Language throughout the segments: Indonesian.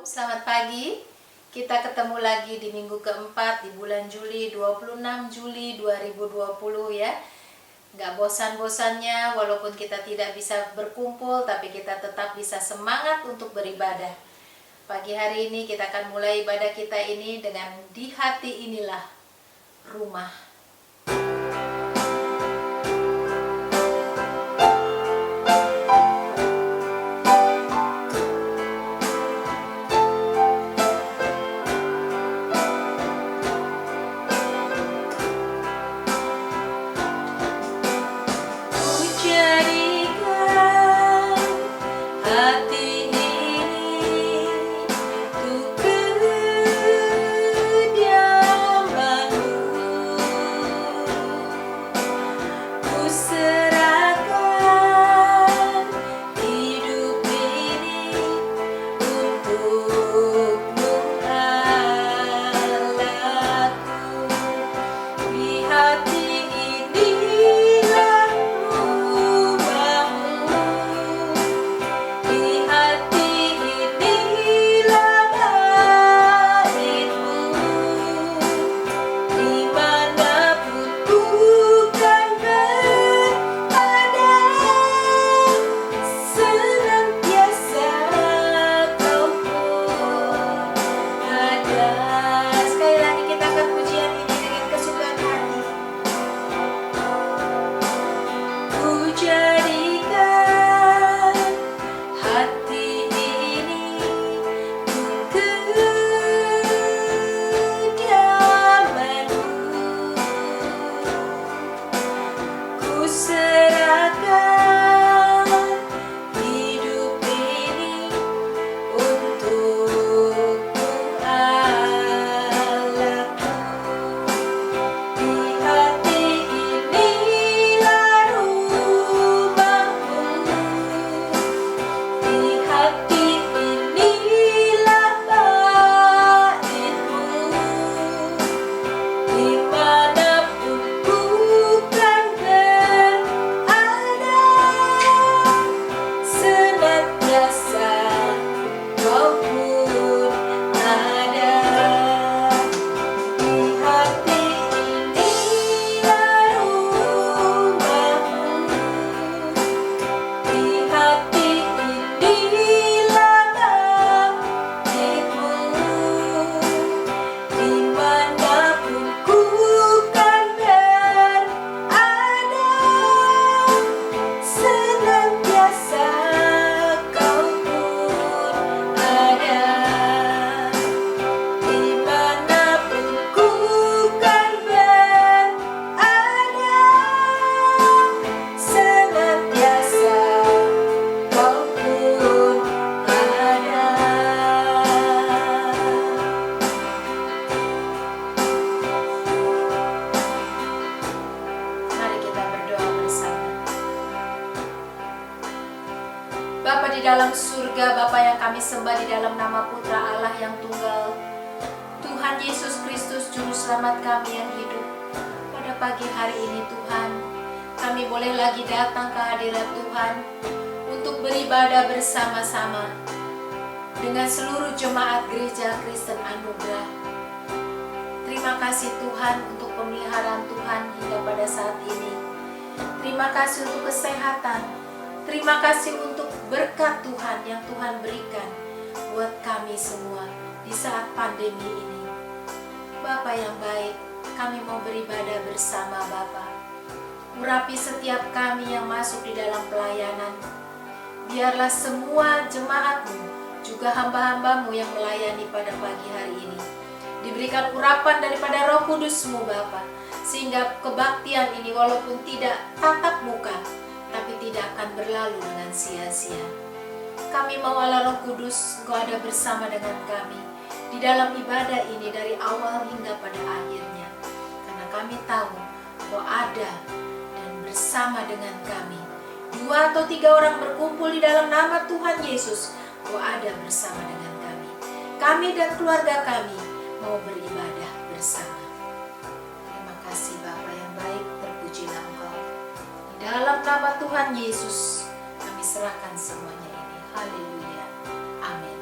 selamat pagi. Kita ketemu lagi di minggu keempat di bulan Juli, 26 Juli 2020 ya. Gak bosan-bosannya walaupun kita tidak bisa berkumpul, tapi kita tetap bisa semangat untuk beribadah. Pagi hari ini kita akan mulai ibadah kita ini dengan di hati inilah rumah. Bapa di dalam surga, Bapa yang kami sembah di dalam nama Putra Allah yang tunggal, Tuhan Yesus Kristus Juru Selamat kami yang hidup. Pada pagi hari ini Tuhan, kami boleh lagi datang ke hadirat Tuhan untuk beribadah bersama-sama dengan seluruh jemaat Gereja Kristen Anugerah. Terima kasih Tuhan untuk pemeliharaan Tuhan hingga pada saat ini. Terima kasih untuk kesehatan. Terima kasih untuk berkat Tuhan yang Tuhan berikan buat kami semua di saat pandemi ini. Bapa yang baik, kami mau beribadah bersama Bapa. Urapi setiap kami yang masuk di dalam pelayanan. Biarlah semua jemaat-Mu, juga hamba-hamba-Mu yang melayani pada pagi hari ini, diberikan urapan daripada Roh Kudus-Mu Bapa, sehingga kebaktian ini walaupun tidak tatap muka, tapi tidak akan berlalu dengan sia-sia. Kami mau Allah Roh Kudus, Engkau ada bersama dengan kami di dalam ibadah ini dari awal hingga pada akhirnya. Karena kami tahu Engkau ada dan bersama dengan kami. 2 atau 3 orang berkumpul di dalam nama Tuhan Yesus, Engkau ada bersama dengan kami. Kami dan keluarga kami mau beribadah bersama. Terima kasih Bapa yang baik, terpujilah Engkau. Dalam nama Tuhan Yesus, kami serahkan semuanya ini. Haleluya. Amin.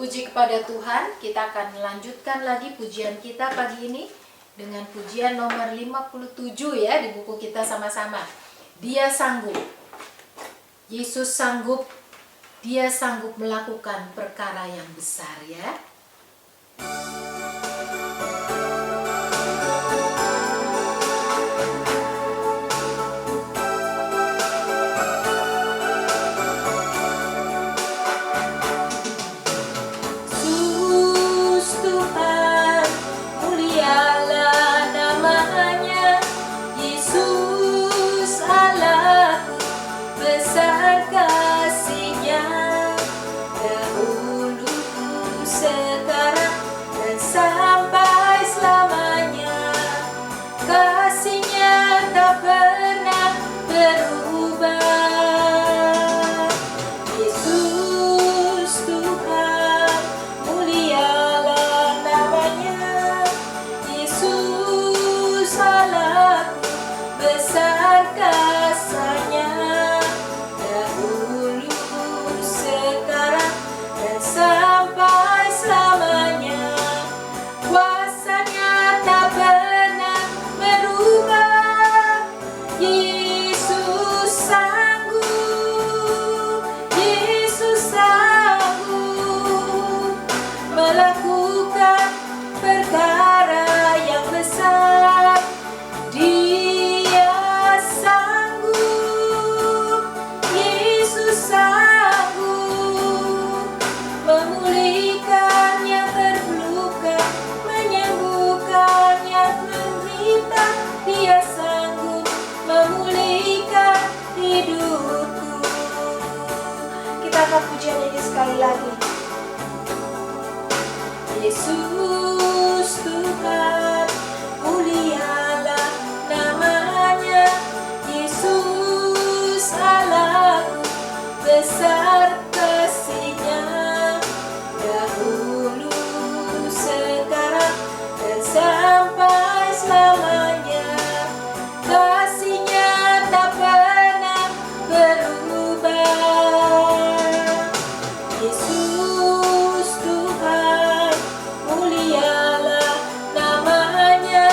Puji kepada Tuhan, kita akan melanjutkan lagi pujian kita pagi ini dengan pujian nomor 57 ya di buku kita sama-sama. Dia sanggup. Yesus sanggup. Dia sanggup melakukan perkara yang besar ya. Pujian ini sekali lagi. Yesus Tuhan, mulialah namanya. Yesus Allahku, besar kasih-Nya, dahulu, sekarang, dan sampai selamanya. Kasih-Nya tak pernah berubah. Yesus Tuhan, mulialah namanya.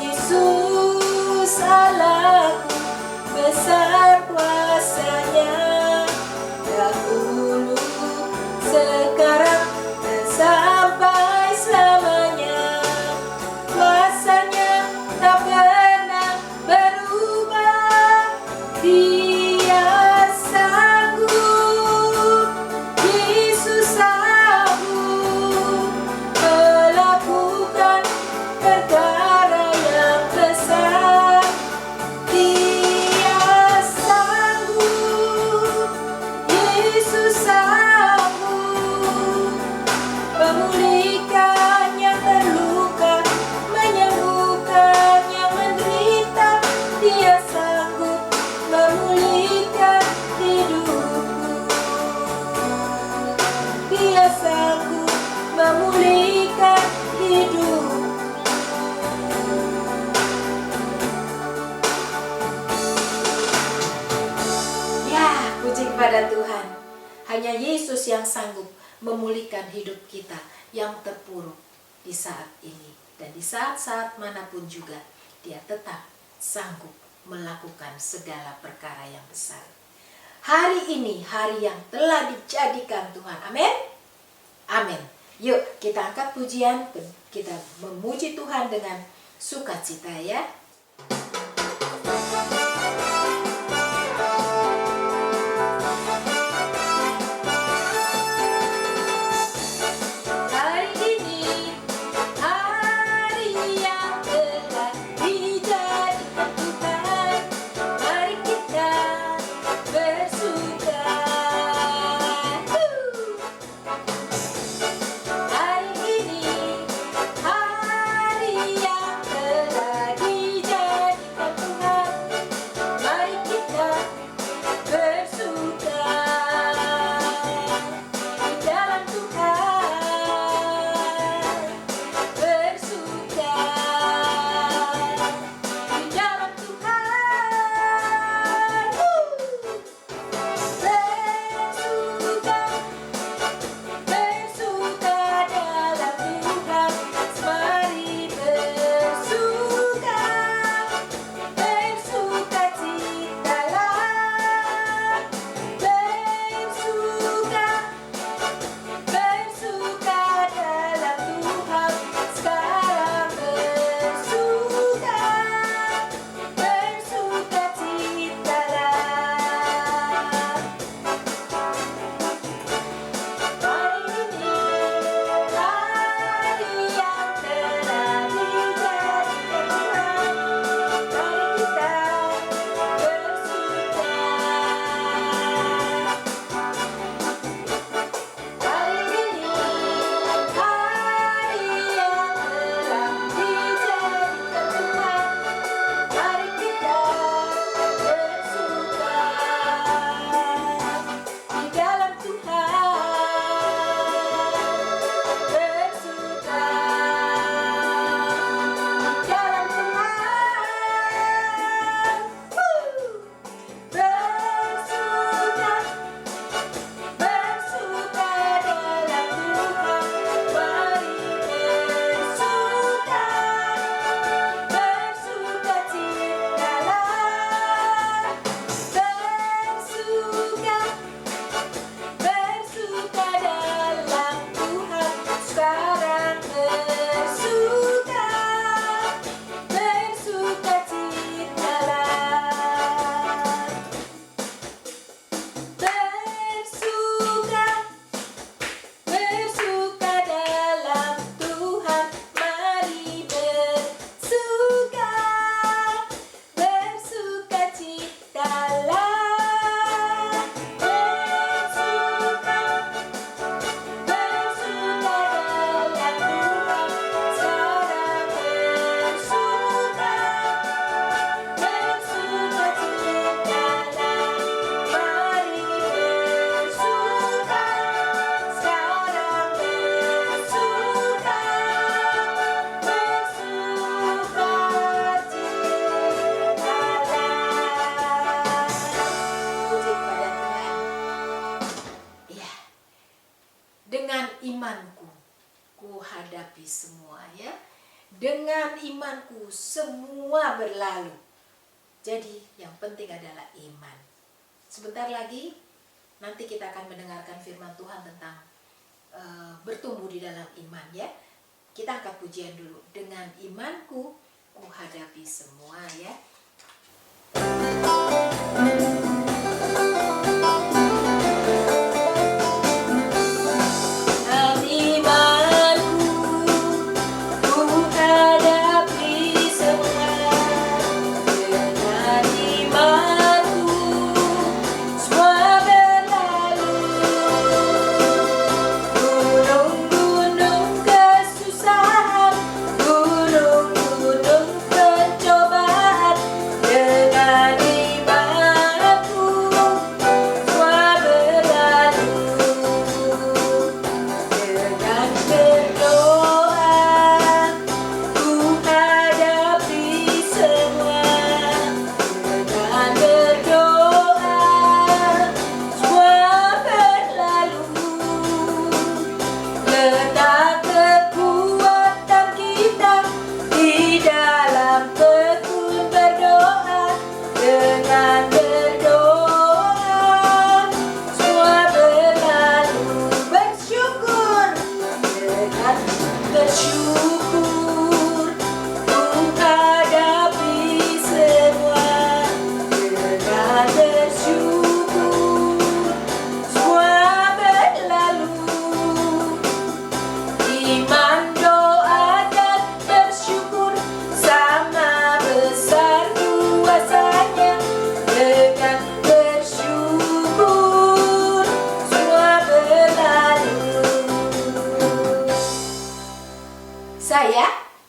Yesus Allahku, besar kuasa-Nya, dahulu, sekarang, dan sampai selamanya. Kuasa-Nya tak pernah berubah. Dia sanggup. Yesus sanggup melakukan perkara yang besar. Dia sanggup. Yesus sanggup memulihkan yang terluka, menyembuhkan yang menderita. Dia sanggup memulihkan hidupku. Dia sanggup memulihkan hidup. Ya, puji kepada Tuhan. Hanya Yesus yang sanggup memulihkan hidup kita yang terpuruk di saat ini. Dan di saat-saat manapun juga, Dia tetap sanggup melakukan segala perkara yang besar. Hari ini hari yang telah dijadikan Tuhan. Amin. Amin. Yuk kita angkat pujian, kita memuji Tuhan dengan sukacita ya. Hari ini hari yang telah dijadikan Tuhan. Mari kita bersuka. Hari ini hari yang telah dijadikan hadapi semua ya. Dengan imanku semua berlalu. Jadi yang penting adalah iman. Sebentar lagi nanti kita akan mendengarkan firman Tuhan tentang bertumbuh di dalam iman ya. Kita angkat pujian dulu. Dengan imanku ku hadapi semua ya.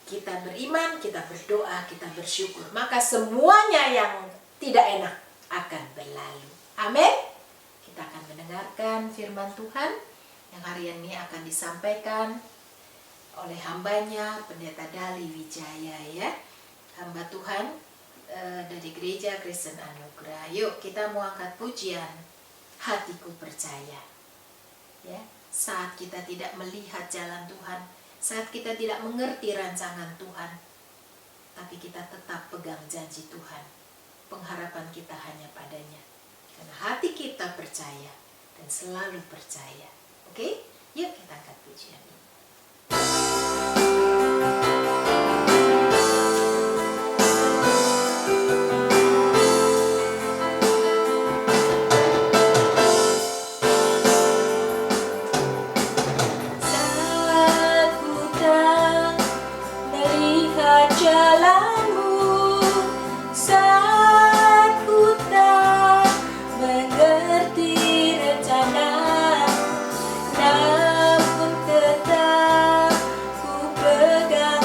Kita beriman, kita berdoa, kita bersyukur, maka semuanya yang tidak enak akan berlalu. Amin. Kita akan mendengarkan firman Tuhan yang hari ini akan disampaikan oleh hambanya Pendeta Dali Wijaya ya. Hamba Tuhan dari Gereja Kristen Anugerah. Yuk kita mau angkat pujian Hatiku Percaya ya. Saat kita tidak melihat jalan Tuhan, saat kita tidak mengerti rancangan Tuhan, tapi kita tetap pegang janji Tuhan. Pengharapan kita hanya padanya. Karena hati kita percaya dan selalu percaya. Oke? Yuk kita angkat pujian ini. Namun tetap ku pegang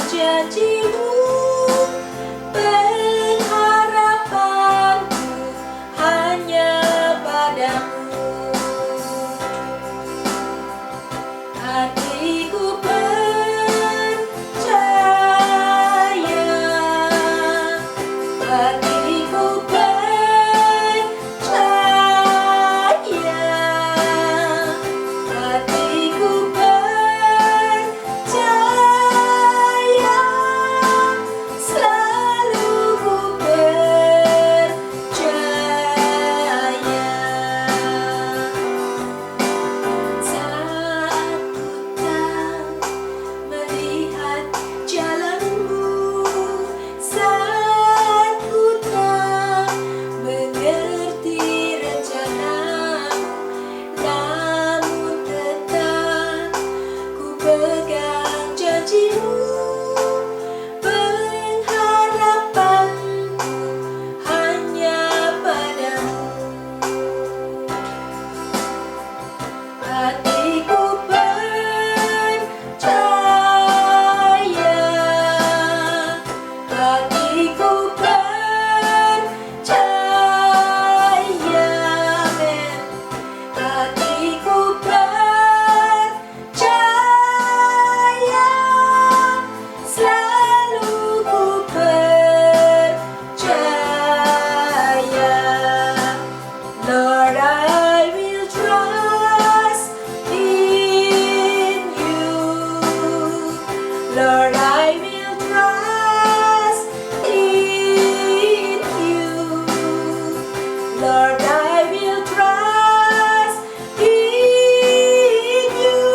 Lord, I will trust in you.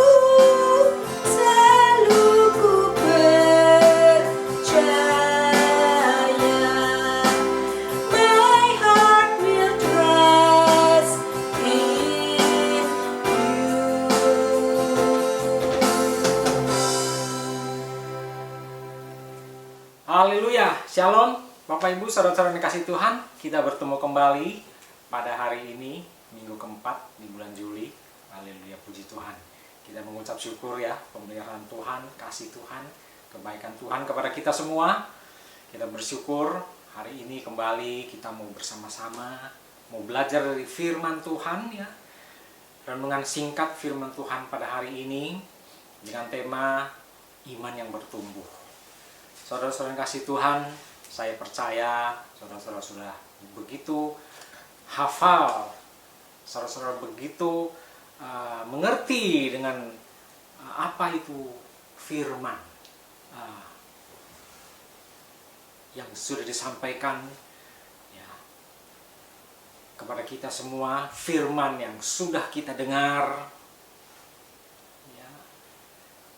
Selalu ku percaya. My heart will trust in you. Haleluya, Shalom Bapak Ibu, Saudara-saudara yang dikasih Tuhan. Kita bertemu kembali pada hari ini, minggu keempat di bulan Juli. Haleluya, puji Tuhan. Kita mengucap syukur ya, pemeliharaan Tuhan, kasih Tuhan, kebaikan Tuhan kepada kita semua. Kita bersyukur hari ini kembali kita mau bersama-sama, mau belajar dari firman Tuhan ya. Renungan singkat firman Tuhan pada hari ini dengan tema iman yang bertumbuh. Saudara-saudara yang kasih Tuhan, saya percaya saudara-saudara sudah begitu hafal, saudara-saudara begitu mengerti dengan apa itu firman yang sudah disampaikan ya, kepada kita semua, firman yang sudah kita dengar.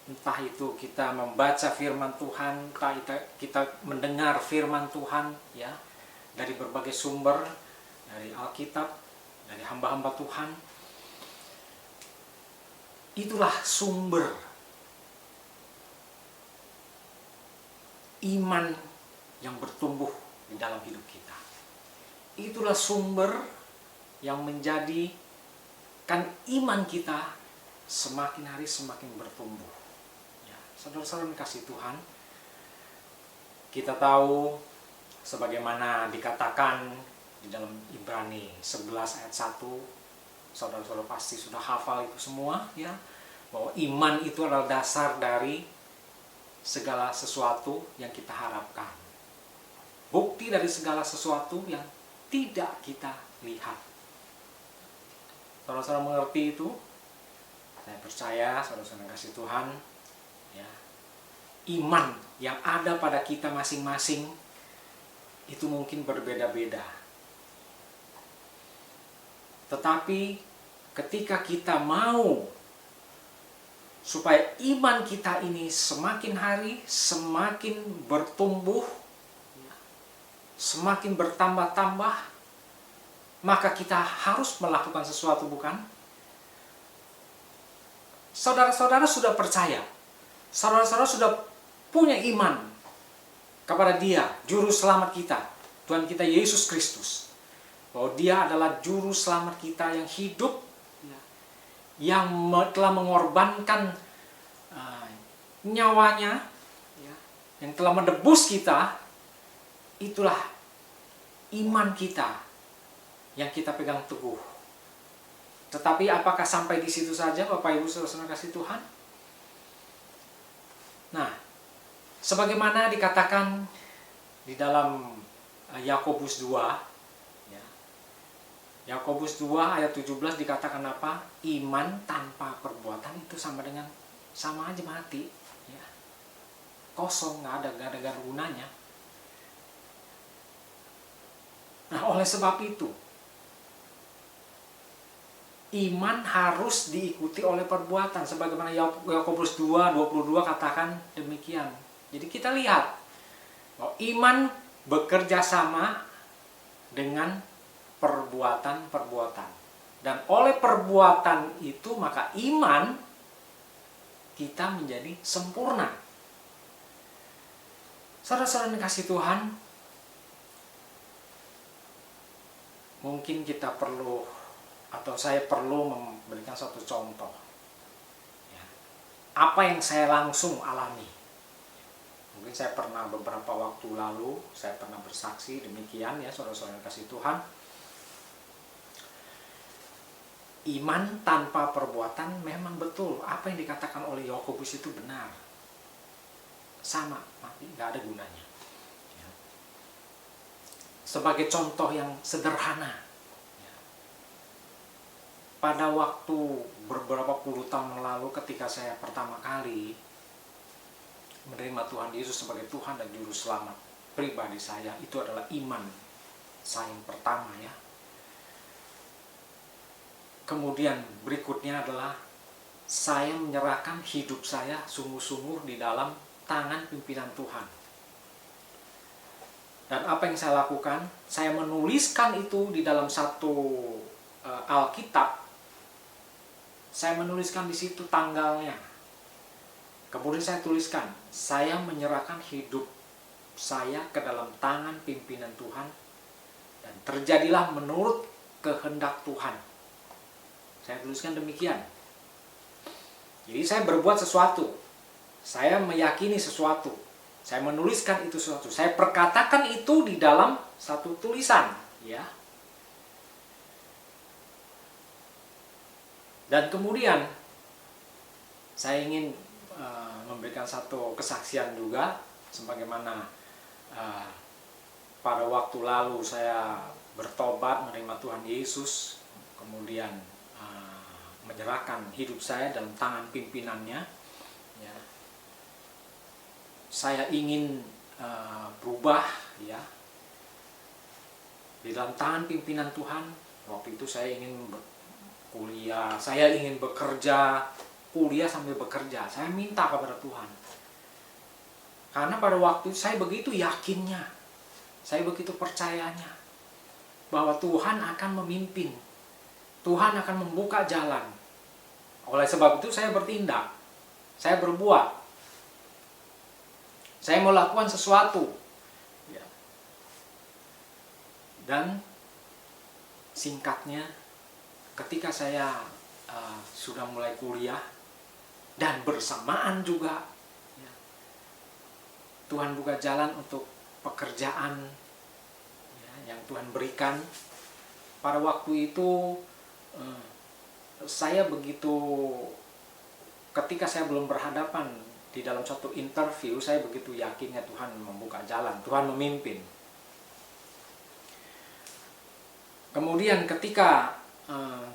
Entah itu kita membaca firman Tuhan, entah kita mendengar firman Tuhan ya dari berbagai sumber, dari Alkitab, dari hamba-hamba Tuhan. Itulah sumber iman yang bertumbuh di dalam hidup kita. Itulah sumber yang menjadikan iman kita semakin hari semakin bertumbuh. Saudara-saudara kasih Tuhan, kita tahu sebagaimana dikatakan di dalam Ibrani 11 ayat 1, saudara-saudara pasti sudah hafal itu semua ya, bahwa iman itu adalah dasar dari segala sesuatu yang kita harapkan. Bukti dari segala sesuatu yang tidak kita lihat. Saudara-saudara mengerti itu? Saya percaya saudara-saudara kasih Tuhan, ya, iman yang ada pada kita masing-masing itu mungkin berbeda-beda. Tetapi ketika kita mau supaya iman kita ini semakin hari semakin bertumbuh, semakin bertambah-tambah, maka kita harus melakukan sesuatu, bukan? Saudara-saudara sudah percaya, saudara-saudara sudah punya iman kepada Dia, Juru Selamat kita, Tuhan kita Yesus Kristus, bahwa Dia adalah Juru Selamat kita yang hidup, yang telah mengorbankan nyawanya, yang telah menebus kita. Itulah iman kita yang kita pegang teguh. Tetapi apakah sampai di situ saja, Bapak Ibu saudara-saudara kasih Tuhan? Nah, sebagaimana dikatakan di dalam Yakobus 2, ya, Yakobus 2 ayat 17 dikatakan apa? Iman tanpa perbuatan itu sama aja mati, ya. Kosong, nggak ada gunanya. Nah, oleh sebab itu iman harus diikuti oleh perbuatan, sebagaimana Yakobus 2:22 katakan demikian. Jadi kita lihat bahwa iman bekerja sama dengan perbuatan-perbuatan. Dan oleh perbuatan itu maka iman kita menjadi sempurna. Saudara-saudara yang kasih Tuhan, mungkin kita perlu atau saya perlu memberikan satu contoh ya, apa yang saya langsung alami. Mungkin saya pernah beberapa waktu lalu saya pernah bersaksi demikian ya, saudara-saudara yang kasih Tuhan. Iman tanpa perbuatan memang betul apa yang dikatakan oleh Yakobus itu benar, sama mati, nggak ada gunanya ya. Sebagai contoh yang sederhana, pada waktu beberapa puluh tahun lalu ketika saya pertama kali menerima Tuhan Yesus sebagai Tuhan dan Juru Selamat pribadi saya, itu adalah iman saya yang pertama ya. kemudian berikutnya adalah saya menyerahkan hidup saya sungguh-sungguh di dalam tangan pimpinan Tuhan. Dan apa yang saya lakukan? Saya menuliskan itu di dalam satu Alkitab. Saya menuliskan di situ tanggalnya. Kemudian saya tuliskan, saya menyerahkan hidup saya ke dalam tangan pimpinan Tuhan, dan terjadilah menurut kehendak Tuhan. Saya tuliskan demikian. Jadi saya berbuat sesuatu, saya meyakini sesuatu, saya menuliskan itu sesuatu, saya perkatakan itu di dalam satu tulisan, ya. Dan kemudian saya ingin memberikan satu kesaksian juga, sebagaimana pada waktu lalu saya bertobat menerima Tuhan Yesus, kemudian menyerahkan hidup saya dalam tangan pimpinannya, ya. Saya ingin berubah, ya, di dalam tangan pimpinan Tuhan. Waktu itu saya ingin kuliah, saya ingin bekerja, kuliah sambil bekerja. Saya minta kepada Tuhan, karena pada waktu itu saya begitu yakinnya, saya begitu percayanya bahwa Tuhan akan memimpin, Tuhan akan membuka jalan. Oleh sebab itu saya bertindak, saya berbuat, saya mau lakukan sesuatu, ya. Dan singkatnya, ketika saya sudah mulai kuliah dan bersamaan juga, ya, Tuhan buka jalan untuk pekerjaan, ya, yang Tuhan berikan. Pada waktu itu saya begitu, ketika saya belum berhadapan di dalam satu interview, saya begitu yakinnya Tuhan membuka jalan, Tuhan memimpin. Kemudian ketika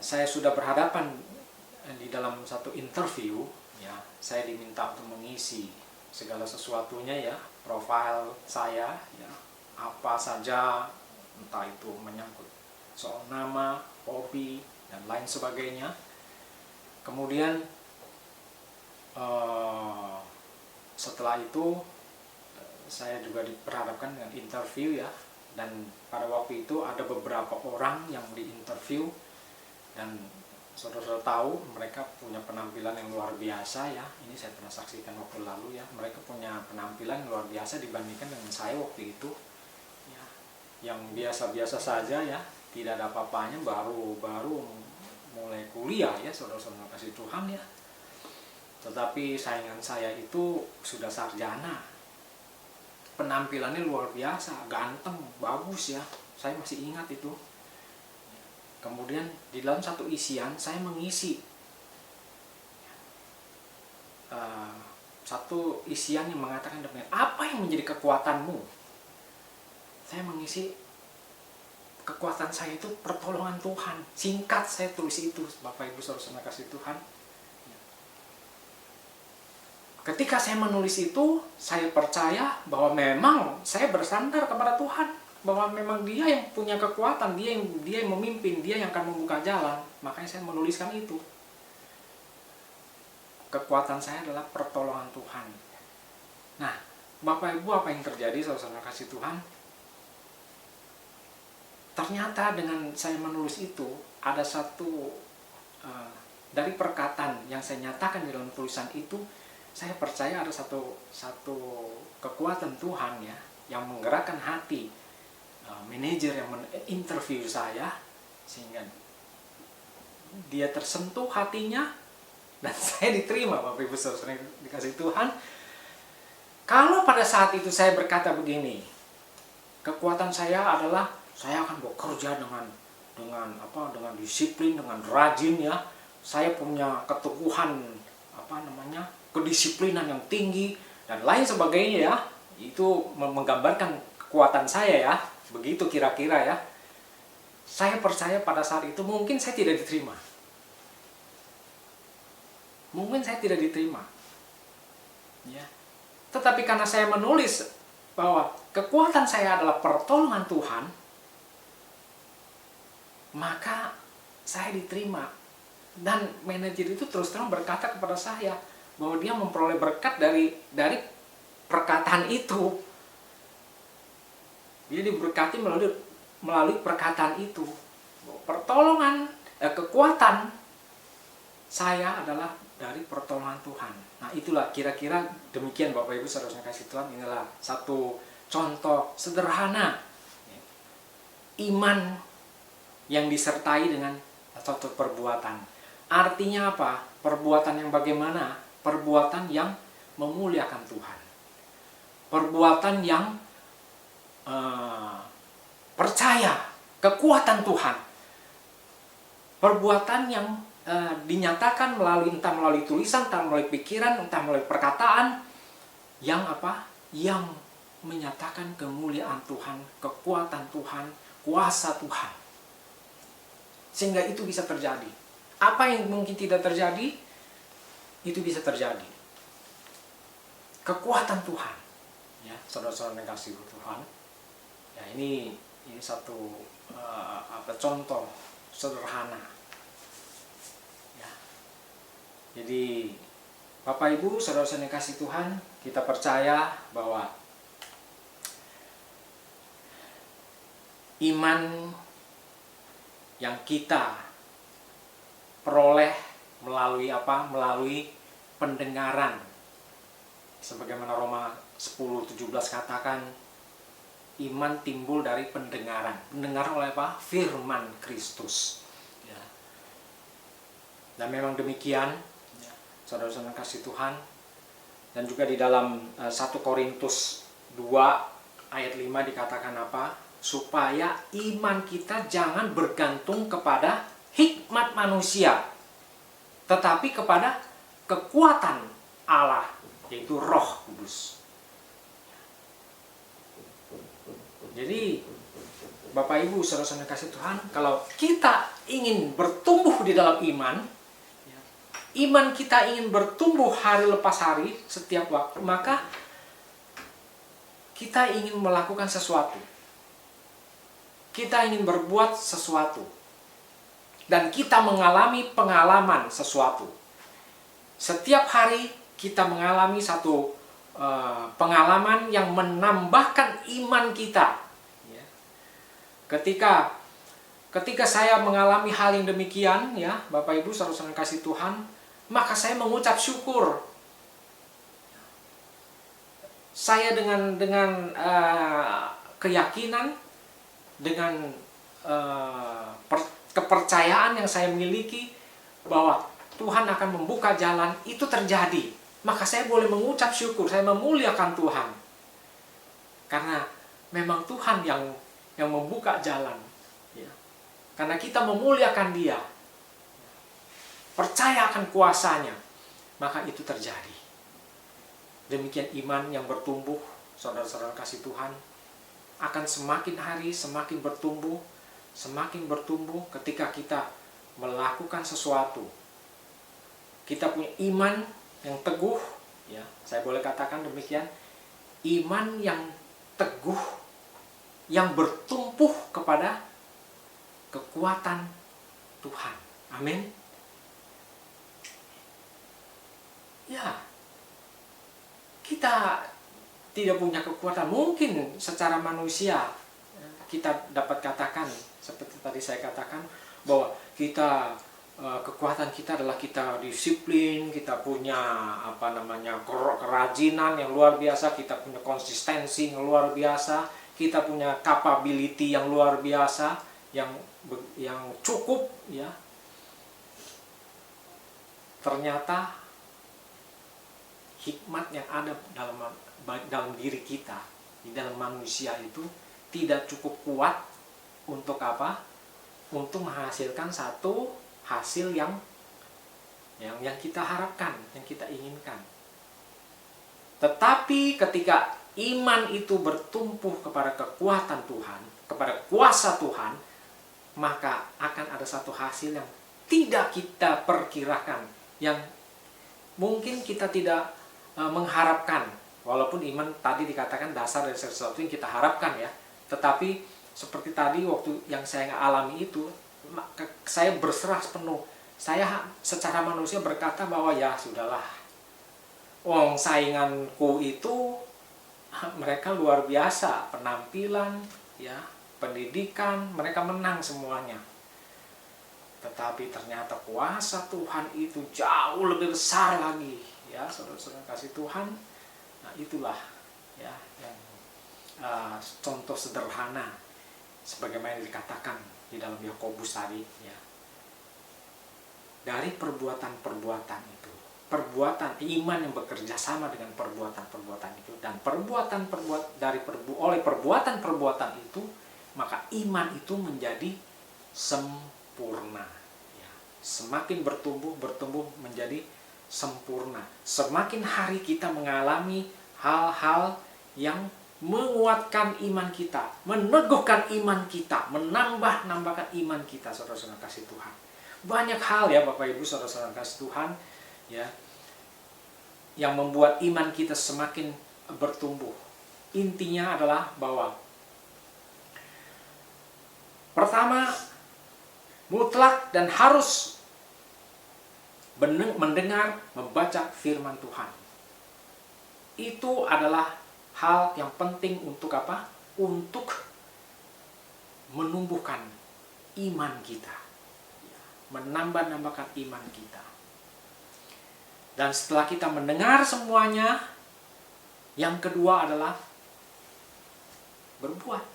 saya sudah berhadapan di dalam satu interview, ya, saya diminta untuk mengisi segala sesuatunya, ya, profil saya, ya, apa saja, entah itu menyangkut soal nama, hobi, dan lain sebagainya. Kemudian setelah itu saya juga diperhadapkan dengan interview, ya, dan pada waktu itu ada beberapa orang yang diinterview, dan saudara-saudara tahu mereka punya penampilan yang luar biasa, ya. Ini saya pernah saksikan waktu lalu, ya. Mereka punya penampilan yang luar biasa dibandingkan dengan saya waktu itu, ya, yang biasa-biasa saja, ya, tidak ada apa-apanya, baru mulai kuliah, ya, saudara-saudara kasih Tuhan, ya. Tetapi saingan saya itu sudah sarjana, penampilannya luar biasa, ganteng, bagus, ya. Saya masih ingat itu. Kemudian di dalam satu isian saya mengisi satu isian yang mengatakan demikian, apa yang menjadi kekuatanmu? Saya mengisi, kekuatan saya itu pertolongan Tuhan. Singkat saya tulis itu, Bapak Ibu saudara kasih Tuhan. Ketika saya menulis itu, saya percaya bahwa memang saya bersandar kepada Tuhan, bahwa memang Dia yang punya kekuatan, Dia yang memimpin, Dia yang akan membuka jalan. Makanya saya menuliskan itu. Kekuatan saya adalah pertolongan Tuhan. Nah, Bapak Ibu, apa yang terjadi saudara kasih Tuhan? Ternyata dengan saya menulis itu, ada satu dari perkataan yang saya nyatakan di dalam tulisan itu, saya percaya ada satu kekuatan Tuhan, ya, yang menggerakkan hati manajer yang interview saya, sehingga dia tersentuh hatinya dan saya diterima, Bapak Ibu saudara dikasih Tuhan. Kalau pada saat itu saya berkata begini, kekuatan saya adalah saya akan bekerja dengan disiplin, dengan rajin, ya. Saya punya keteguhan, kedisiplinan yang tinggi dan lain sebagainya, ya. Itu menggambarkan kekuatan saya, ya. Begitu kira-kira, ya. Saya percaya pada saat itu mungkin saya tidak diterima. Mungkin saya tidak diterima. Ya. Tetapi karena saya menulis bahwa kekuatan saya adalah pertolongan Tuhan, maka saya diterima Dan manajer itu terus terang berkata kepada saya bahwa dia memperoleh berkat dari perkataan itu. Dia diberkati melalui perkataan itu. Pertolongan, kekuatan saya adalah dari pertolongan Tuhan. Nah, itulah kira-kira demikian Bapak Ibu saudara kasih Tuhan. Inilah satu contoh sederhana iman yang disertai dengan suatu perbuatan. Artinya apa? Perbuatan yang bagaimana? Perbuatan yang memuliakan Tuhan. Perbuatan yang percaya kekuatan Tuhan. Perbuatan yang dinyatakan entah melalui tulisan, entah melalui pikiran, entah melalui perkataan yang apa? Yang menyatakan kemuliaan Tuhan, kekuatan Tuhan, kuasa Tuhan. Sehingga itu bisa terjadi. Apa yang mungkin tidak terjadi, itu bisa terjadi. Kekuatan Tuhan. Ya, saudara-saudara yang kasih Tuhan. Ya, ini satu contoh sederhana. Ya. Jadi Bapak Ibu, saudara-saudara yang kasih Tuhan, kita percaya bahwa iman yang kita peroleh melalui apa? Melalui pendengaran. Sebagaimana Roma 10:17 katakan, iman timbul dari pendengaran. Pendengaran oleh apa? Firman Kristus. Ya. Dan memang demikian, saudara-saudara kasih Tuhan. Dan juga di dalam 1 Korintus 2 ayat 5 dikatakan apa? Supaya iman kita jangan bergantung kepada hikmat manusia, tetapi kepada kekuatan Allah, yaitu Roh Kudus. Jadi Bapak Ibu saudara-saudara kasih Tuhan, kalau kita ingin bertumbuh di dalam iman, iman kita ingin bertumbuh hari lepas hari setiap waktu, maka kita ingin melakukan sesuatu. Kita ingin berbuat sesuatu. Dan kita mengalami pengalaman sesuatu. Setiap hari kita mengalami satu pengalaman yang menambahkan iman kita. Ya. Ketika saya mengalami hal yang demikian, ya Bapak Ibu saudara-saudara kasih Tuhan, maka saya mengucap syukur. Saya dengan keyakinan, dengan kepercayaan yang saya miliki bahwa Tuhan akan membuka jalan, itu terjadi. Maka saya boleh mengucap syukur, saya memuliakan Tuhan. Karena memang Tuhan yang membuka jalan. Ya. Karena kita memuliakan Dia, percaya akan kuasanya, maka itu terjadi. Demikian iman yang bertumbuh, saudara-saudara kasih Tuhan, akan semakin hari semakin bertumbuh ketika kita melakukan sesuatu. Kita punya iman yang teguh, ya, saya boleh katakan demikian, iman yang teguh, yang bertumbuh kepada kekuatan Tuhan. Amin. Ya, kita tidak punya kekuatan. Mungkin secara manusia kita dapat katakan, seperti tadi saya katakan, bahwa kita kekuatan kita adalah kita disiplin, kita punya kerajinan yang luar biasa, kita punya konsistensi yang luar biasa, kita punya capability yang luar biasa, yang cukup, ya. Ternyata hikmat yang ada dalam diri kita, di dalam manusia itu tidak cukup kuat untuk apa? Untuk menghasilkan satu hasil yang kita harapkan, yang kita inginkan. Tetapi ketika iman itu bertumbuh kepada kekuatan Tuhan, kepada kuasa Tuhan, maka akan ada satu hasil yang tidak kita perkirakan, yang mungkin kita tidak mengharapkan. Walaupun iman tadi dikatakan dasar dari sesuatu yang kita harapkan, ya. Tetapi seperti tadi waktu yang saya alami itu, saya berserah penuh. Saya secara manusia berkata bahwa ya sudahlah, sainganku itu mereka luar biasa, penampilan, ya, pendidikan, mereka menang semuanya. Tetapi ternyata kuasa Tuhan itu jauh lebih besar lagi, ya, saudara-saudara kasih Tuhan. Nah, itulah ya yang contoh sederhana sebagaimana dikatakan di dalam Yakobus tadi, ya. Dari perbuatan-perbuatan itu, perbuatan iman yang bekerja sama dengan perbuatan-perbuatan itu, dan oleh perbuatan-perbuatan itu, maka iman itu menjadi sempurna, ya. Semakin bertumbuh menjadi sempurna. Semakin hari kita mengalami hal-hal yang menguatkan iman kita, meneguhkan iman kita, menambahkan iman kita, saudara-saudara kasih Tuhan. Banyak hal ya Bapak Ibu saudara-saudara kasih Tuhan, ya, yang membuat iman kita semakin bertumbuh. Intinya adalah bahwa pertama, mutlak dan harus mendengar, membaca firman Tuhan. Itu adalah hal yang penting untuk apa? Untuk menumbuhkan iman kita, menambahkan iman kita. Dan setelah kita mendengar semuanya, yang kedua adalah berbuat,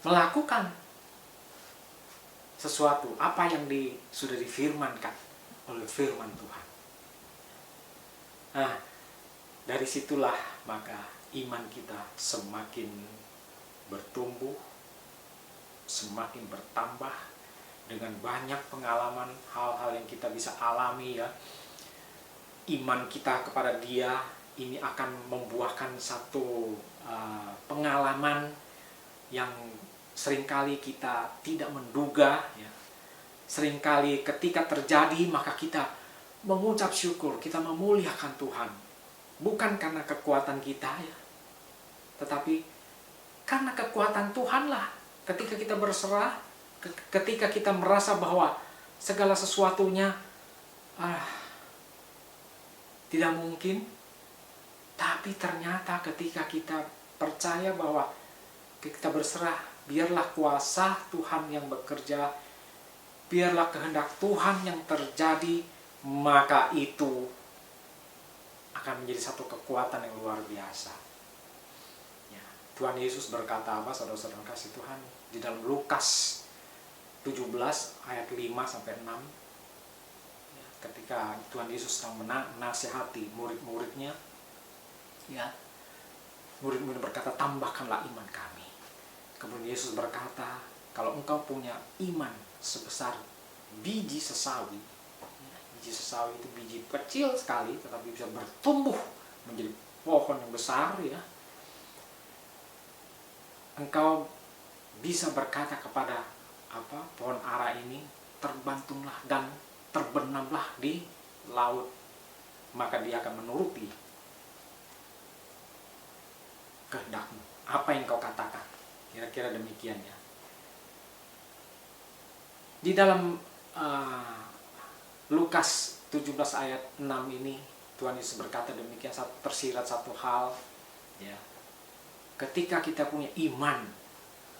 melakukan sesuatu apa yang sudah difirmankan oleh firman Tuhan. Nah, dari situlah maka iman kita semakin bertumbuh, semakin bertambah dengan banyak pengalaman, hal-hal yang kita bisa alami, ya. Iman kita kepada Dia ini akan membuahkan satu pengalaman yang seringkali kita tidak menduga, ya. Seringkali ketika terjadi maka kita mengucap syukur, kita memuliakan Tuhan. Bukan karena kekuatan kita, ya, tetapi karena kekuatan Tuhanlah. Ketika kita berserah, ketika kita merasa bahwa segala sesuatunya tidak mungkin, tapi ternyata ketika kita percaya bahwa kita berserah, biarlah kuasa Tuhan yang bekerja, biarlah kehendak Tuhan yang terjadi, maka itu akan menjadi satu kekuatan yang luar biasa. Tuhan Yesus berkata apa, saudara-saudara kasih Tuhan, di dalam Lukas 17 ayat 5 sampai 6. Ya, ketika Tuhan Yesus sedang menasihati murid-muridnya, ya, murid-murid berkata, tambahkanlah iman kami. Kemudian Yesus berkata, kalau engkau punya iman sebesar biji sesawi, ya, biji sesawi itu biji kecil sekali, tetapi bisa bertumbuh menjadi pohon yang besar, ya. Engkau bisa berkata kepada pohon ara ini, terbantunglah dan terbenamlah di laut, maka dia akan menuruti kehendakmu. Apa yang kau katakan? Kira-kira demikian, ya. Di dalam Lukas 17 ayat 6 ini Tuhan Yesus berkata demikian, tersirat satu hal, ya. Ketika kita punya iman,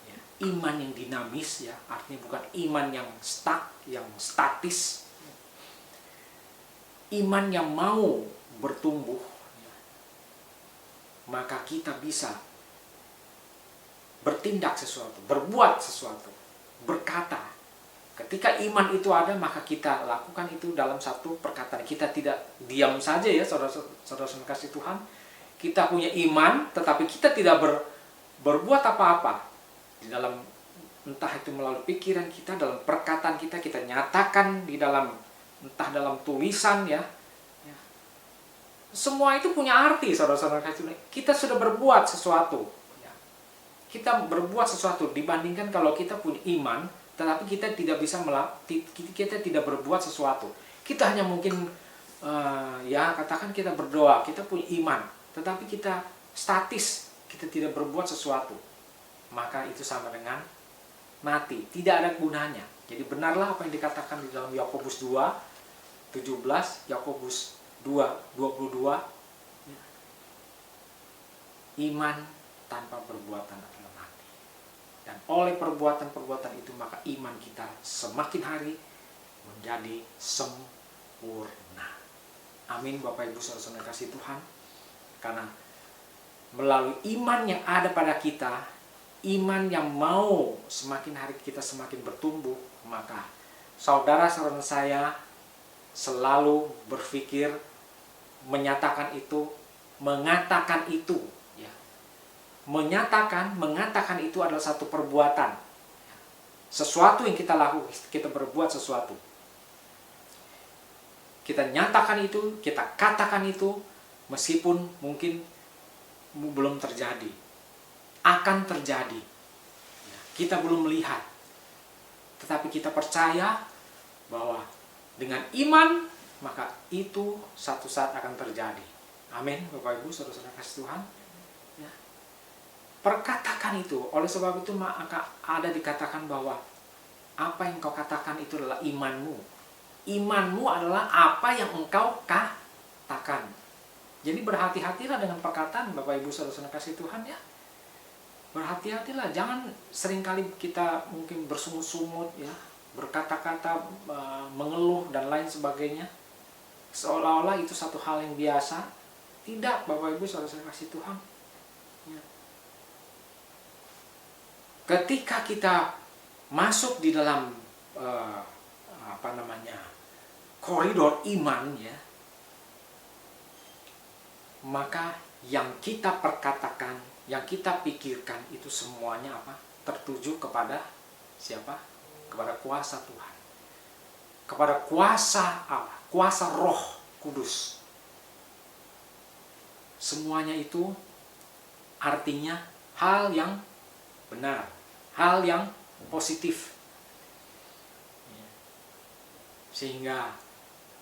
ya, iman yang dinamis, ya, artinya bukan iman yang yang statis, iman yang mau bertumbuh, ya, maka kita bisa bertindak sesuatu, berbuat sesuatu, berkata. Ketika iman itu ada, maka kita lakukan itu dalam satu perkataan. Kita tidak diam saja, ya, saudara-saudara kasih Tuhan. Kita punya iman, tetapi kita tidak berbuat apa-apa. Di dalam, entah itu melalui pikiran kita, dalam perkataan kita, kita nyatakan di dalam, entah dalam tulisan, ya. Semua itu punya arti, saudara-saudara. Kita sudah berbuat sesuatu. Ya. Kita berbuat sesuatu dibandingkan kalau kita punya iman, tetapi kita tidak bisa kita tidak berbuat sesuatu. Kita hanya mungkin, ya, katakan kita berdoa, kita punya iman, tetapi kita statis, kita tidak berbuat sesuatu, maka itu sama dengan mati, tidak ada gunanya. Jadi benarlah apa yang dikatakan di dalam Yakobus 2:17, Yakobus 2:22, iman tanpa perbuatan adalah mati. Dan oleh perbuatan-perbuatan itu maka iman kita semakin hari menjadi sempurna. Amin Bapak Ibu saudara-saudara kasih Tuhan. Karena melalui iman yang ada pada kita, iman yang mau semakin hari kita semakin bertumbuh, maka saudara-saudara saya selalu berpikir, menyatakan itu, mengatakan itu. Ya. Mengatakan itu adalah satu perbuatan. Sesuatu yang kita lakukan, kita berbuat sesuatu. Kita nyatakan itu, kita katakan itu, meskipun mungkin belum terjadi, akan terjadi. Kita belum melihat, tetapi kita percaya bahwa dengan iman maka itu satu saat akan terjadi. Amin Bapak Ibu saudara-saudara kasih Tuhan. Ya. Perkatakan itu, oleh sebab itu maka ada dikatakan bahwa apa yang kau katakan itu adalah imanmu. Imanmu adalah apa yang engkau katakan. Jadi berhati-hatilah dengan perkataan Bapak Ibu saudara-saudara kasih Tuhan ya. Berhati-hatilah, jangan seringkali kita mungkin bersungut-sungut ya, berkata-kata, mengeluh dan lain sebagainya. Seolah-olah itu satu hal yang biasa. Tidak Bapak Ibu saudara-saudara kasih Tuhan. Ya. Ketika kita masuk di dalam koridor iman ya, maka yang kita perkatakan, yang kita pikirkan itu semuanya apa? Tertuju kepada siapa? Kepada kuasa Tuhan. Kepada kuasa apa? Kuasa Roh Kudus. Semuanya itu artinya hal yang benar, hal yang positif. Sehingga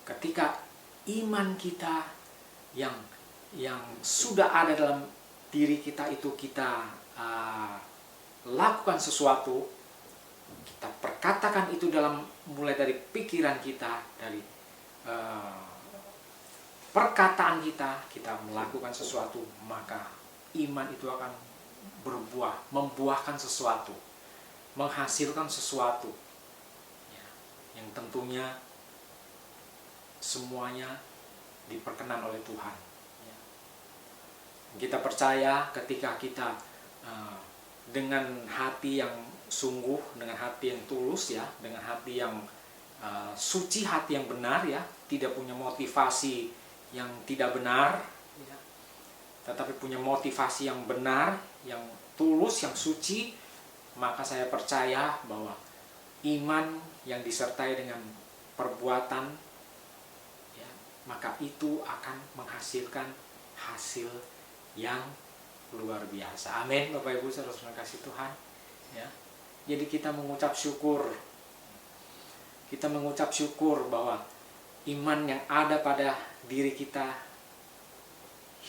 ketika iman kita yang sudah ada dalam diri kita itu kita lakukan sesuatu, kita perkatakan itu dalam mulai dari pikiran kita, dari perkataan kita melakukan sesuatu, maka iman itu akan berbuah, membuahkan sesuatu, menghasilkan sesuatu ya, yang tentunya semuanya diperkenan oleh Tuhan. Kita percaya ketika kita dengan hati yang sungguh, dengan hati yang tulus ya, dengan hati yang suci, hati yang benar ya, tidak punya motivasi yang tidak benar ya, tetapi punya motivasi yang benar, yang tulus, yang suci, maka saya percaya bahwa iman yang disertai dengan perbuatan ya, maka itu akan menghasilkan hasil yang luar biasa. Amin Bapak Ibu saudara-saudara kasih Tuhan ya. Jadi kita mengucap syukur. Kita mengucap syukur bahwa iman yang ada pada diri kita,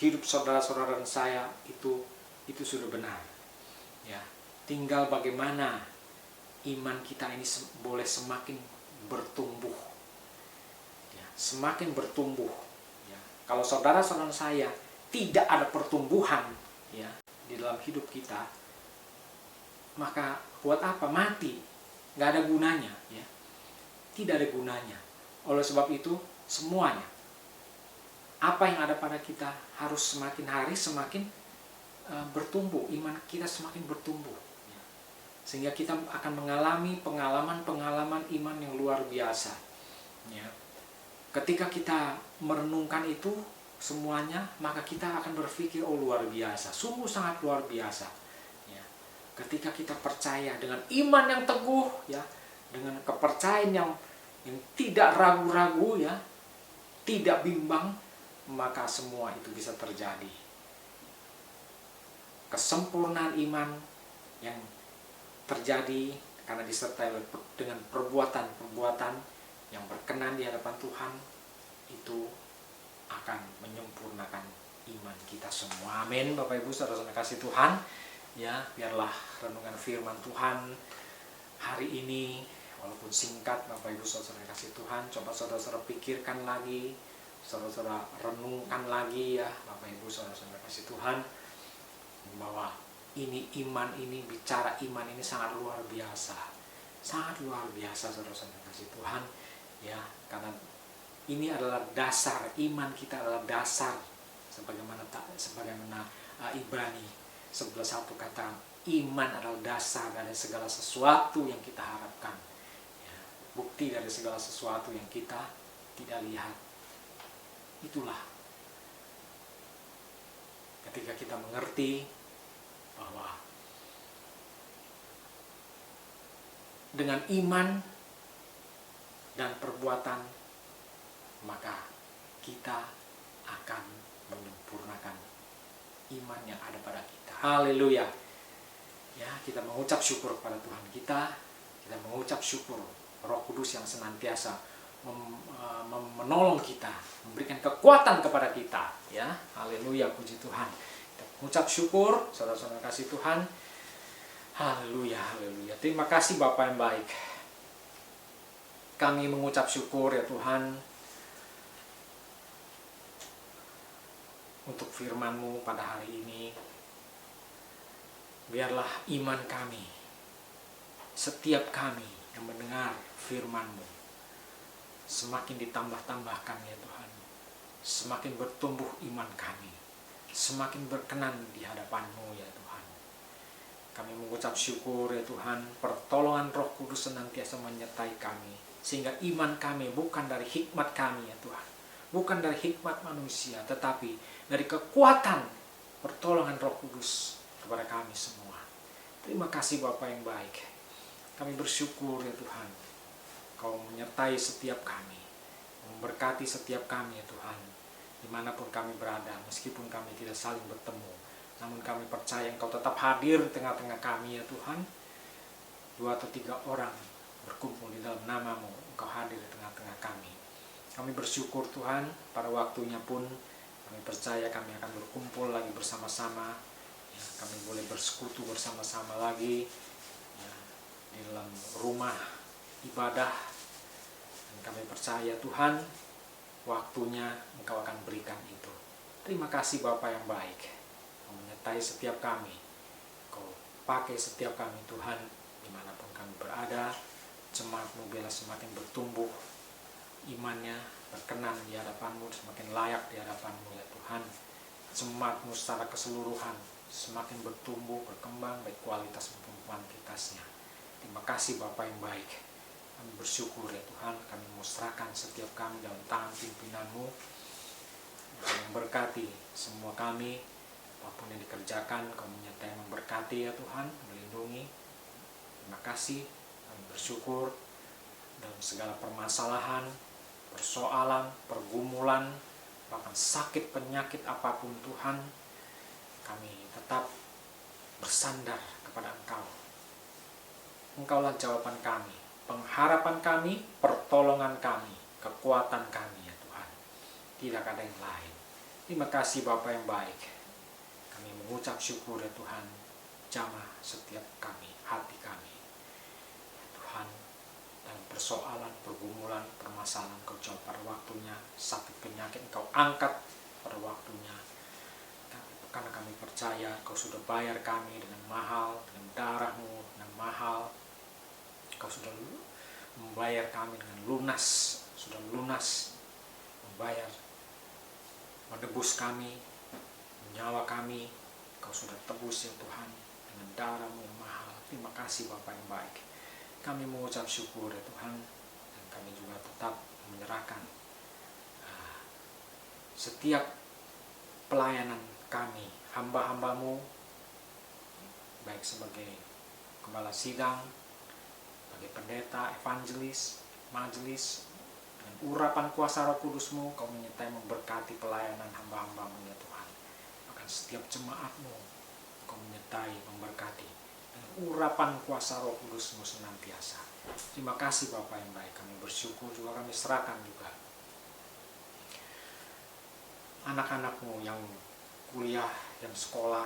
hidup saudara-saudara dan saya itu sudah benar. Ya. Tinggal bagaimana iman kita ini boleh semakin bertumbuh. Ya, semakin bertumbuh. Ya. Kalau saudara-saudara saya tidak ada pertumbuhan ya di dalam hidup kita, maka buat apa? Mati, nggak ada gunanya ya, tidak ada gunanya. Oleh sebab itu semuanya apa yang ada pada kita harus semakin hari semakin bertumbuh, iman kita semakin bertumbuh ya. Sehingga kita akan mengalami pengalaman iman yang luar biasa ya. Ketika kita merenungkan itu semuanya, maka kita akan berpikir, oh luar biasa, sungguh sangat luar biasa ya. Ketika kita percaya dengan iman yang teguh ya, dengan kepercayaan yang tidak ragu-ragu ya, tidak bimbang, maka semua itu bisa terjadi. Kesempurnaan iman yang terjadi karena disertai dengan perbuatan-perbuatan yang berkenan di hadapan Tuhan, itu akan menyempurnakan iman kita semua. Amin Bapak Ibu saudara-saudara kasih Tuhan ya. Biarlah renungan firman Tuhan hari ini Walaupun singkat, Bapak Ibu Saudara kasih Tuhan, coba saudara-saudara pikirkan lagi, saudara-saudara renungkan lagi ya, Bapak Ibu Saudara kasih Tuhan, bahwa ini iman ini, bicara iman ini sangat luar biasa. Sangat luar biasa saudara-saudara kasih Tuhan ya, karena ini adalah dasar, iman kita adalah dasar, sebagaimana Ibrani 11:1 kata, iman adalah dasar dari segala sesuatu yang kita harapkan ya, bukti dari segala sesuatu yang kita tidak lihat. Itulah ketika kita mengerti bahwa dengan iman dan perbuatan maka kita akan menyempurnakan iman yang ada pada kita. Haleluya. Ya, kita mengucap syukur kepada Tuhan kita mengucap syukur Roh Kudus yang senantiasa menolong kita, memberikan kekuatan kepada kita. Ya, haleluya, puji Tuhan. Kita mengucap syukur, saudara-saudara kasih Tuhan. Haleluya, haleluya. Terima kasih Bapa yang baik. Kami mengucap syukur ya Tuhan untuk firman-Mu pada hari ini. Biarlah iman kami, setiap kami yang mendengar firman-Mu, semakin ditambah-tambahkan ya Tuhan. Semakin bertumbuh iman kami, semakin berkenan di hadapan-Mu ya Tuhan. Kami mengucap syukur ya Tuhan, pertolongan Roh Kudus senantiasa menyertai kami, sehingga iman kami bukan dari hikmat kami ya Tuhan, bukan dari hikmat manusia, tetapi dari kekuatan pertolongan Roh Kudus kepada kami semua. Terima kasih Bapa yang baik. Kami bersyukur ya Tuhan, Kau menyertai setiap kami, memberkati setiap kami ya Tuhan, dimanapun kami berada, meskipun kami tidak saling bertemu, namun kami percaya Engkau tetap hadir di tengah-tengah kami ya Tuhan. 2 atau 3 orang berkumpul di dalam nama-Mu, Engkau hadir di tengah-tengah kami. Kami bersyukur Tuhan, pada waktunya pun kami percaya kami akan berkumpul lagi bersama-sama ya, kami boleh bersekutu bersama-sama lagi ya, di dalam rumah ibadah, dan kami percaya Tuhan, waktunya Engkau akan berikan itu. Terima kasih Bapa yang baik, Kau menyertai setiap kami, Kau pakai setiap kami Tuhan, dimanapun kami berada. Jemaat-Mu biarlah semakin bertumbuh imannya, berkenan di hadapan-Mu, semakin layak di hadapan-Mu ya Tuhan. Jemaat-Mu secara keseluruhan semakin bertumbuh, berkembang, baik kualitas maupun kuantitasnya. Terima kasih Bapa yang baik. Kami bersyukur ya Tuhan, kami mau serahkan setiap kami dalam tangan pimpinan-Mu, yang memberkati semua kami, apapun yang dikerjakan, Kau menyertai memberkati ya Tuhan, melindungi. Terima kasih, kami bersyukur dalam segala permasalahan, persoalan, pergumulan, bahkan sakit penyakit apapun Tuhan, kami tetap bersandar kepada Engkau. Engkaulah jawaban kami, pengharapan kami, pertolongan kami, kekuatan kami ya Tuhan. Tidak ada yang lain. Terima kasih Bapa yang baik. Kami mengucap syukur ya Tuhan, jamah setiap kami, hati kami. Ya Tuhan, dalam persoalan, pergumulan, permasalahan Kau jawab pada waktunya, sakit penyakit Engkau angkat pada waktunya. Karena kami percaya Kau sudah bayar kami dengan mahal, dengan darah-Mu dengan mahal. Kau sudah membayar kami dengan lunas, sudah lunas membayar, menebus kami, nyawa kami. Kau sudah tebus ya Tuhan dengan darah-Mu yang mahal. Terima kasih Bapa yang baik. Kami mengucap syukur ya Tuhan, dan kami juga tetap menyerahkan setiap pelayanan kami, hamba-hamba-Mu, baik sebagai gembala sidang, sebagai pendeta, evangelis, majelis, dengan urapan kuasa Roh Kudus-Mu, Kau menyertai memberkati pelayanan hamba-hamba-Mu ya Tuhan. Bahkan setiap jemaat-Mu, Kau menyertai memberkati dengan urapan kuasa Roh Kudus-Mu senantiasa. Terima kasih Bapa yang baik. Kami bersyukur juga, kami serahkan juga anak-anak-Mu yang kuliah, yang sekolah,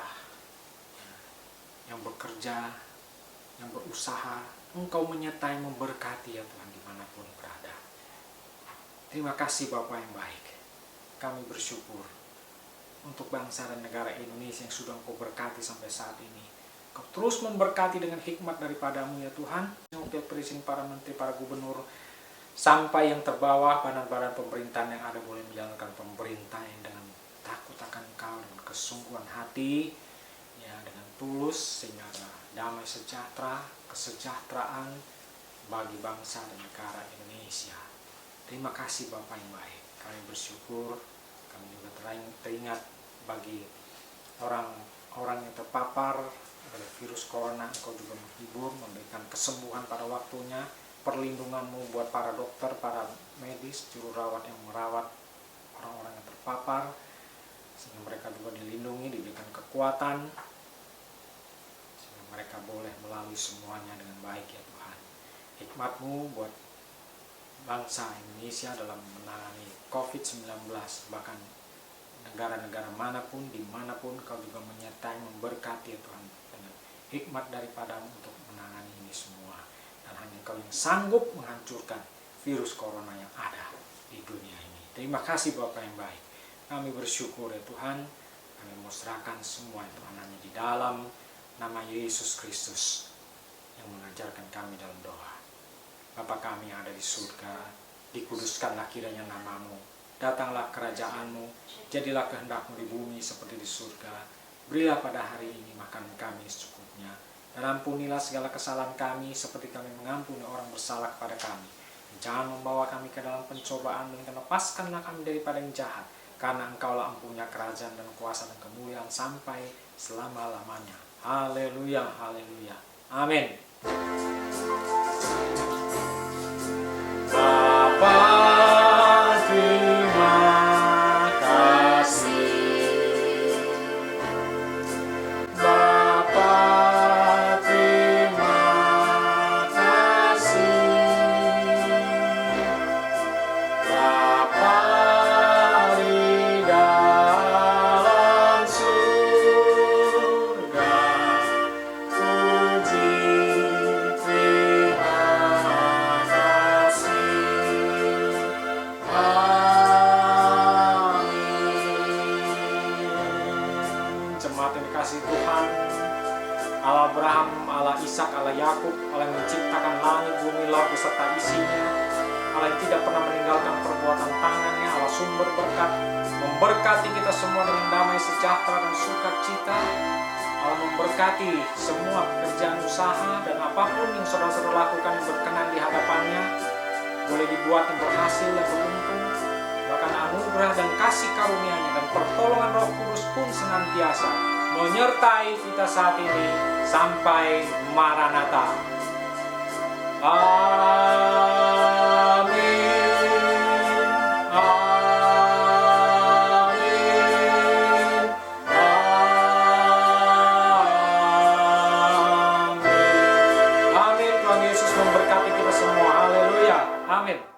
yang bekerja, yang berusaha, Engkau menyertai, memberkati ya Tuhan dimanapun berada. Terima kasih Bapa yang baik. Kami bersyukur untuk bangsa dan negara Indonesia yang sudah Engkau berkati sampai saat ini. Engkau terus memberkati dengan hikmat daripadamu ya Tuhan. Wakil Presiden, para menteri, para gubernur, sampai yang terbawah badan-badan pemerintahan yang ada boleh menjalankan pemerintah yang dengan takut akan Engkau, dengan kesungguhan hati, ya dengan tulus, sehingga ada damai sejahtera, kesejahteraan bagi bangsa dan negara Indonesia. Terima kasih Bapa yang baik. Kami bersyukur, kami juga teringat bagi orang-orang yang terpapar oleh virus corona. Engkau juga menghibur, memberikan kesembuhan pada waktunya, perlindungan-Mu buat para dokter, para medis, juru rawat yang merawat orang-orang yang terpapar, sehingga mereka juga dilindungi, diberikan kekuatan, sehingga mereka boleh melalui semuanya dengan baik ya Tuhan. Hikmat-Mu buat bangsa Indonesia dalam menangani COVID-19, bahkan negara-negara manapun, dimanapun Kau juga menyertai, memberkati ya Tuhan, dengan hikmat daripadamu untuk menangani ini semua. Dan hanya Engkau yang sanggup menghancurkan virus corona yang ada di dunia ini. Terima kasih Bapa yang baik. Kami bersyukur ya Tuhan. Kami mau serahkan semua ya Tuhan hanya di dalam nama Yesus Kristus yang mengajarkan kami dalam doa. Bapa kami yang ada di surga, dikuduskanlah kiranya nama-Mu. Datanglah kerajaan-Mu, jadilah kehendak-Mu di bumi seperti di surga. Berilah pada hari ini makan kami secukupnya. Dan ampunilah segala kesalahan kami seperti kami mengampuni orang bersalah kepada kami. Jangan membawa kami ke dalam pencobaan, dan lepaskanlah kami daripada yang jahat. Karena Engkaulah empunya kerajaan dan kuasa dan kemuliaan sampai selama-lamanya. Haleluya, haleluya. Amin. Bapa, terima kasih. Bapa, terima kasih. Bapa di dalam surga, puji terima kasih. Amin. Jemaat yang dikasihi Tuhan, Allah Abraham, Allah Ishak, Allah Yakub, Allah yang menciptakan langit, bumi, laut beserta isinya, Allah yang tidak pernah meninggalkan perbuatan tangannya, Allah sumber berkat, memberkati kita semua dengan damai sejahtera dan sukacita. Allah memberkati semua pekerjaan usaha dan apapun yang saudara-saudara lakukan yang berkenan di hadapannya, boleh dibuat yang berhasil dan beruntung. Bahkan anugerah dan kasih karunia-Nya dan pertolongan Roh Kudus pun senantiasa menyertai kita saat ini sampai Maranatha. Amin. Amin. Amin. Amin. Tuhan Yesus memberkati kita semua. Haleluya. Amin.